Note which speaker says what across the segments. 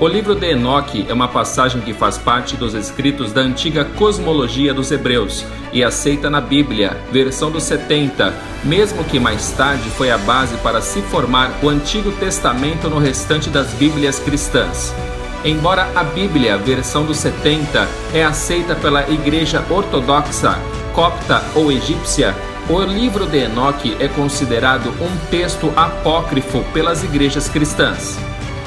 Speaker 1: O livro de Enoque é uma passagem que faz parte dos escritos da antiga cosmologia dos hebreus e aceita na Bíblia, versão dos 70, mesmo que mais tarde foi a base para se formar o Antigo Testamento no restante das Bíblias cristãs. Embora a Bíblia, versão dos 70, é aceita pela Igreja Ortodoxa, Copta ou Egípcia, o livro de Enoque é considerado um texto apócrifo pelas igrejas cristãs.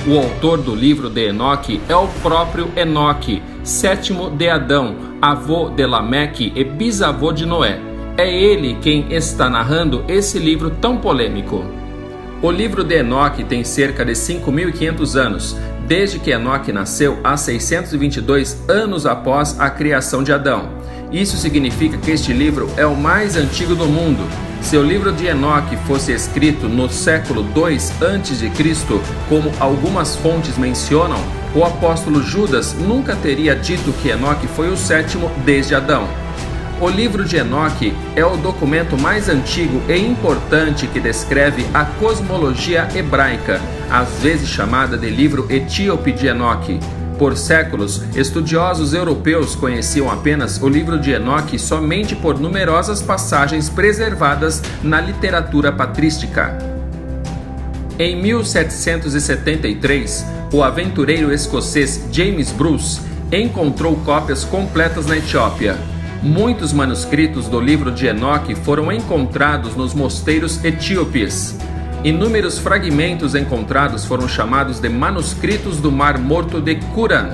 Speaker 1: O autor do livro de Enoque é o próprio Enoque, sétimo de Adão, avô de Lameque e bisavô de Noé. É ele quem está narrando esse livro tão polêmico. O livro de Enoque tem cerca de 5.500 anos, desde que Enoque nasceu há 622 anos após a criação de Adão. Isso significa que este livro é o mais antigo do mundo. Se o livro de Enoque fosse escrito no século II a.C., como algumas fontes mencionam, o apóstolo Judas nunca teria dito que Enoque foi o sétimo desde Adão. O livro de Enoque é o documento mais antigo e importante que descreve a cosmologia hebraica, às vezes chamada de livro etíope de Enoque. Por séculos, estudiosos europeus conheciam apenas o livro de Enoque somente por numerosas passagens preservadas na literatura patrística. Em 1773, o aventureiro escocês James Bruce encontrou cópias completas na Etiópia. Muitos manuscritos do livro de Enoque foram encontrados nos mosteiros etíopes. Inúmeros fragmentos encontrados foram chamados de manuscritos do Mar Morto de Qumran.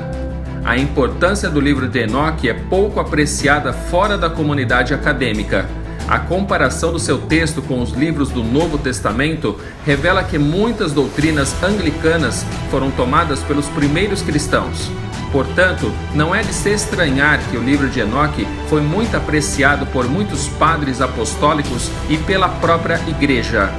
Speaker 1: A importância do livro de Enoque é pouco apreciada fora da comunidade acadêmica. A comparação do seu texto com os livros do Novo Testamento revela que muitas doutrinas anglicanas foram tomadas pelos primeiros cristãos. Portanto, não é de se estranhar que o livro de Enoque foi muito apreciado por muitos padres apostólicos e pela própria igreja.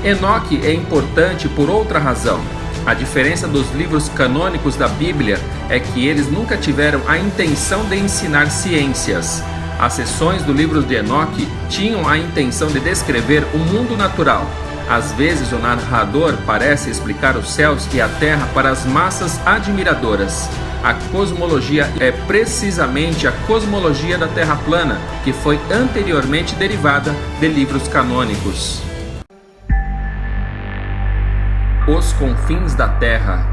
Speaker 1: Enoque é importante por outra razão. A diferença dos livros canônicos da Bíblia é que eles nunca tiveram a intenção de ensinar ciências. As seções do livro de Enoque tinham a intenção de descrever o mundo natural. Às vezes o narrador parece explicar os céus e a terra para as massas admiradoras. A cosmologia é precisamente a cosmologia da Terra plana, que foi anteriormente derivada de livros canônicos. Os confins da terra.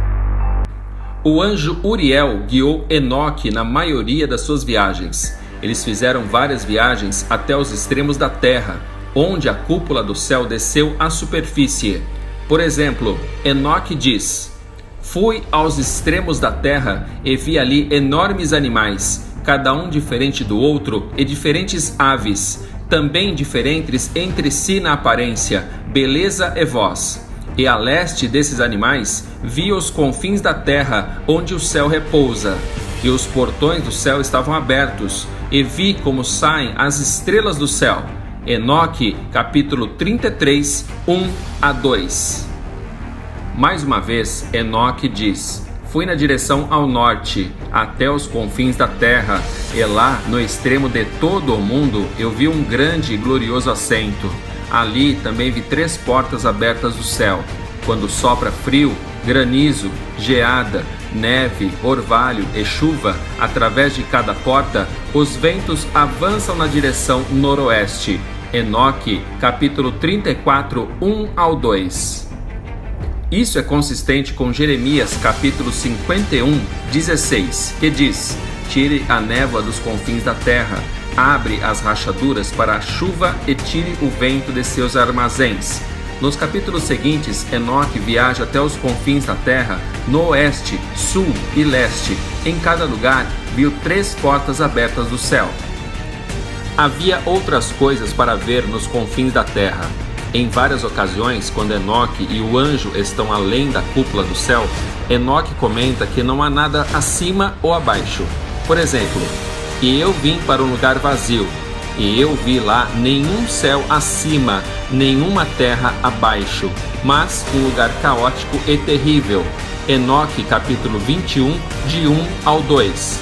Speaker 1: O anjo Uriel guiou Enoque na maioria das suas viagens. Eles fizeram várias viagens até os extremos da terra, onde a cúpula do céu desceu à superfície. Por exemplo, Enoque diz: "Fui aos extremos da terra e vi ali enormes animais, cada um diferente do outro, e diferentes aves, também diferentes entre si na aparência, beleza e voz. E a leste desses animais vi os confins da terra, onde o céu repousa. E os portões do céu estavam abertos, e vi como saem as estrelas do céu." Enoque, capítulo 33, 1-2. Mais uma vez, Enoque diz: "Fui na direção ao norte, até os confins da terra, e lá, no extremo de todo o mundo, eu vi um grande e glorioso assento. Ali também vi 3 portas abertas do céu. Quando sopra frio, granizo, geada, neve, orvalho e chuva, através de cada porta, os ventos avançam na direção noroeste." Enoque, capítulo 34, 1-2. Isso é consistente com Jeremias, capítulo 51, 16, que diz: "Tire a névoa dos confins da terra, abre as rachaduras para a chuva e tire o vento de seus armazéns." Nos capítulos seguintes, Enoque viaja até os confins da terra, no oeste, sul e leste. Em cada lugar, viu 3 portas abertas do céu. Havia outras coisas para ver nos confins da terra. Em várias ocasiões, quando Enoque e o anjo estão além da cúpula do céu, Enoque comenta que não há nada acima ou abaixo. Por exemplo: "E eu vim para um lugar vazio, e eu vi lá nenhum céu acima, nenhuma terra abaixo, mas um lugar caótico e terrível." Enoque, capítulo 21, de 1-2.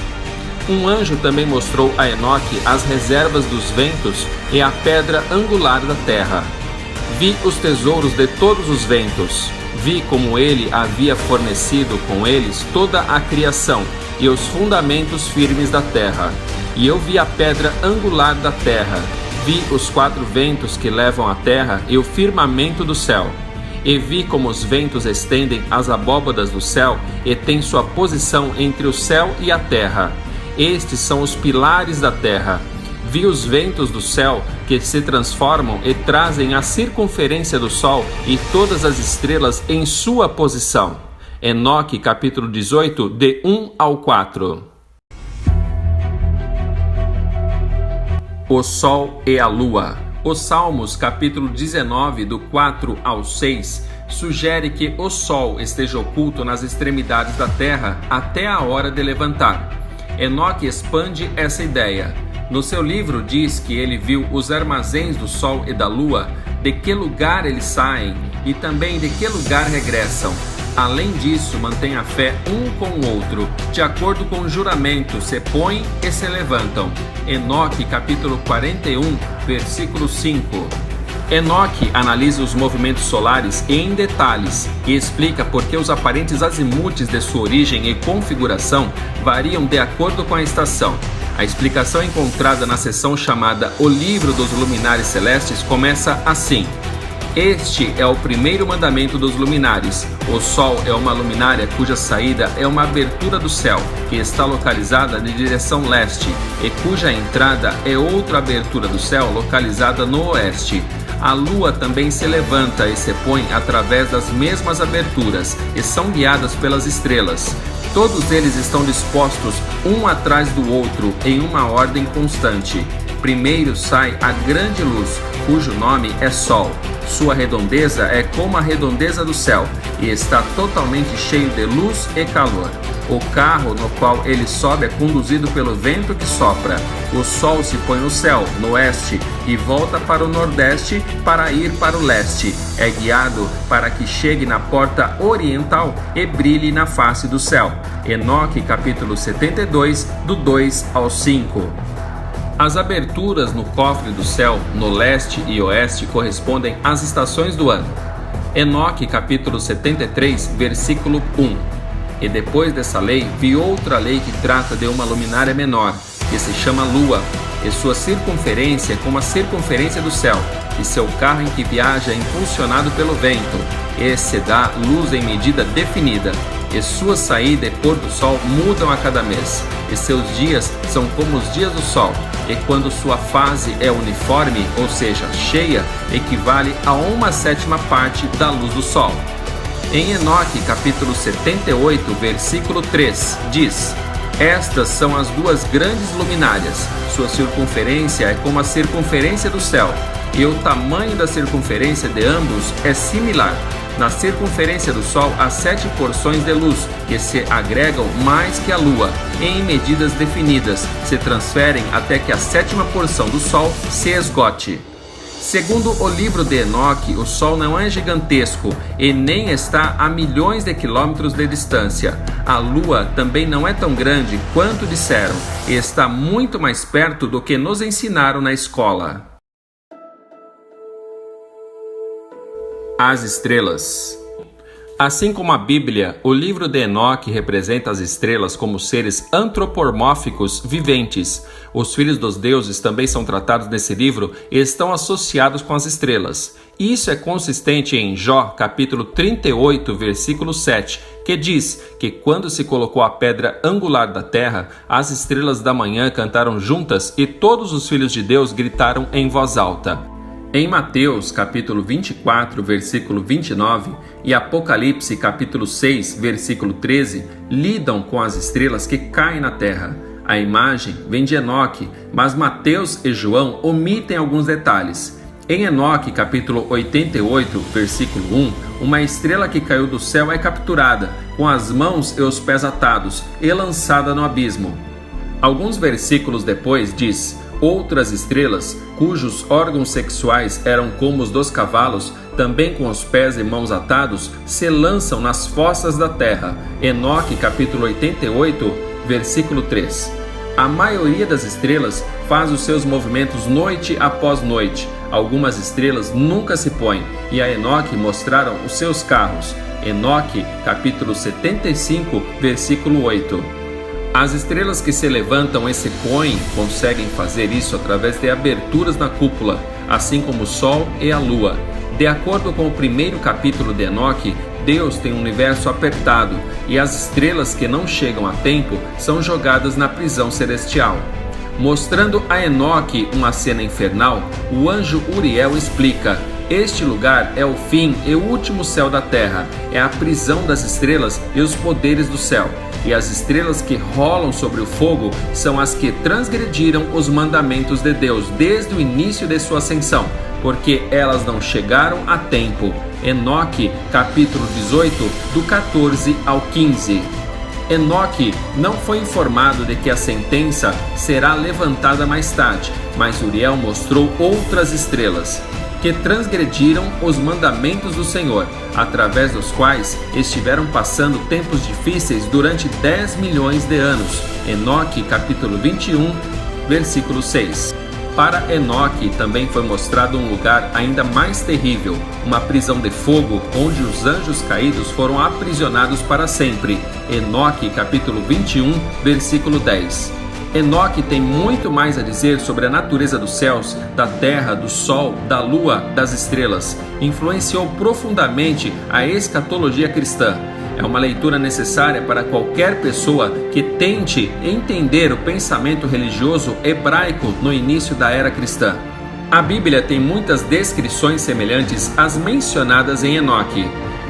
Speaker 1: Um anjo também mostrou a Enoque as reservas dos ventos e a pedra angular da terra. "Vi os tesouros de todos os ventos. Vi como ele havia fornecido com eles toda a criação e os fundamentos firmes da terra. E eu vi a pedra angular da terra, vi os 4 ventos que levam a terra e o firmamento do céu. E vi como os ventos estendem as abóbadas do céu e têm sua posição entre o céu e a terra. Estes são os pilares da terra. Vi os ventos do céu que se transformam e trazem a circunferência do sol e todas as estrelas em sua posição. Enoque, capítulo 18, de 1 ao 4. O sol e a lua. Os Salmos, capítulo 19, do 4 ao 6, sugere que o sol esteja oculto nas extremidades da terra até a hora de levantar. Enoque expande essa ideia. No seu livro diz que ele viu os armazéns do sol e da lua, de que lugar eles saem e também de que lugar regressam. Além disso, mantém a fé um com o outro, de acordo com o juramento, se põem e se levantam. Enoque, capítulo 41, versículo 5. Enoque analisa os movimentos solares em detalhes e explica por que os aparentes azimutes de sua origem e configuração variam de acordo com a estação. A explicação encontrada na seção chamada O Livro dos Luminares Celestes começa assim: Este é o primeiro mandamento dos luminares. O Sol é uma luminária cuja saída é uma abertura do céu, que está localizada na direção leste, e cuja entrada é outra abertura do céu localizada no oeste. A lua também se levanta e se põe através das mesmas aberturas, e são guiadas pelas estrelas. Todos eles estão dispostos um atrás do outro em uma ordem constante. Primeiro sai a grande luz, cujo nome é Sol. Sua redondeza é como a redondeza do céu e está totalmente cheio de luz e calor. O carro no qual ele sobe é conduzido pelo vento que sopra. O sol se põe no céu, no oeste, e volta para o nordeste para ir para o leste. É guiado para que chegue na porta oriental e brilhe na face do céu. Enoque, capítulo 72, do 2 ao 5. As aberturas no cofre do céu, no leste e oeste, correspondem às estações do ano. Enoque, capítulo 73, versículo 1. E depois dessa lei, vi outra lei que trata de uma luminária menor, que se chama lua, e sua circunferência é como a circunferência do céu, e seu carro em que viaja é impulsionado pelo vento, e se dá luz em medida definida, e sua saída e pôr do sol mudam a cada mês, e seus dias são como os dias do sol, e quando sua fase é uniforme, ou seja, cheia, equivale a 1/7 parte da luz do sol. Em Enoque, capítulo 78, versículo 3, diz: Estas são as duas grandes luminárias, sua circunferência é como a circunferência do céu, e o tamanho da circunferência de ambos é similar. Na circunferência do Sol há 7 porções de luz, que se agregam mais que a Lua, e em medidas definidas, se transferem até que a 7ª porção do Sol se esgote. Segundo o livro de Enoque, o Sol não é gigantesco e nem está a milhões de quilômetros de distância. A Lua também não é tão grande quanto disseram, e está muito mais perto do que nos ensinaram na escola. As estrelas. Assim como a Bíblia, o livro de Enoque representa as estrelas como seres antropomórficos viventes. Os filhos dos deuses também são tratados nesse livro e estão associados com as estrelas. Isso é consistente em Jó, capítulo 38, versículo 7, que diz que quando se colocou a pedra angular da terra, as estrelas da manhã cantaram juntas e todos os filhos de Deus gritaram em voz alta. Em Mateus, capítulo 24, versículo 29 e Apocalipse, capítulo 6, versículo 13, lidam com as estrelas que caem na terra. A imagem vem de Enoque, mas Mateus e João omitem alguns detalhes. Em Enoque, capítulo 88, versículo 1, uma estrela que caiu do céu é capturada, com as mãos e os pés atados, e lançada no abismo. Alguns versículos depois diz: Outras estrelas, cujos órgãos sexuais eram como os dos cavalos, também com os pés e mãos atados, se lançam nas fossas da terra. Enoque, capítulo 88, versículo 3. A maioria das estrelas faz os seus movimentos noite após noite. Algumas estrelas nunca se põem, e a Enoque mostraram os seus carros. Enoque, capítulo 75, versículo 8. As estrelas que se levantam e se põem conseguem fazer isso através de aberturas na cúpula, assim como o Sol e a Lua. De acordo com o primeiro capítulo de Enoque, Deus tem um universo apertado e as estrelas que não chegam a tempo são jogadas na prisão celestial. Mostrando a Enoque uma cena infernal, o anjo Uriel explica: este lugar é o fim e o último céu da terra, é a prisão das estrelas e os poderes do céu. E as estrelas que rolam sobre o fogo são as que transgrediram os mandamentos de Deus desde o início de sua ascensão, porque elas não chegaram a tempo. Enoque, capítulo 18, do 14 ao 15. Enoque não foi informado de que a sentença será levantada mais tarde, mas Uriel mostrou outras estrelas que transgrediram os mandamentos do Senhor, através dos quais estiveram passando tempos difíceis durante 10 milhões de anos. Enoque, capítulo 21, versículo 6. Para Enoque também foi mostrado um lugar ainda mais terrível, uma prisão de fogo onde os anjos caídos foram aprisionados para sempre. Enoque, capítulo 21, versículo 10. Enoque tem muito mais a dizer sobre a natureza dos céus, da terra, do sol, da lua, das estrelas. Influenciou profundamente a escatologia cristã. É uma leitura necessária para qualquer pessoa que tente entender o pensamento religioso hebraico no início da era cristã. A Bíblia tem muitas descrições semelhantes às mencionadas em Enoque.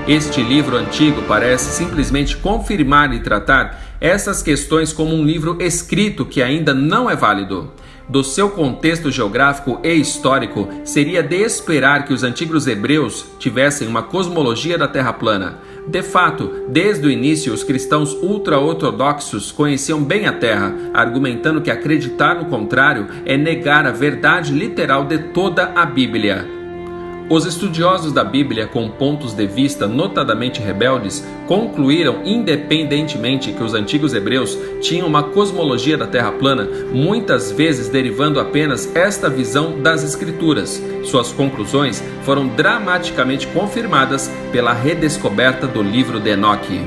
Speaker 1: Este livro antigo parece simplesmente confirmar e tratar essas questões como um livro escrito que ainda não é válido. Do seu contexto geográfico e histórico, seria de esperar que os antigos hebreus tivessem uma cosmologia da Terra plana. De fato, desde o início, os cristãos ultra-ortodoxos conheciam bem a Terra, argumentando que acreditar no contrário é negar a verdade literal de toda a Bíblia. Os estudiosos da Bíblia, com pontos de vista notadamente rebeldes, concluíram independentemente que os antigos hebreus tinham uma cosmologia da Terra plana, muitas vezes derivando apenas esta visão das Escrituras. Suas conclusões foram dramaticamente confirmadas pela redescoberta do livro de Enoque.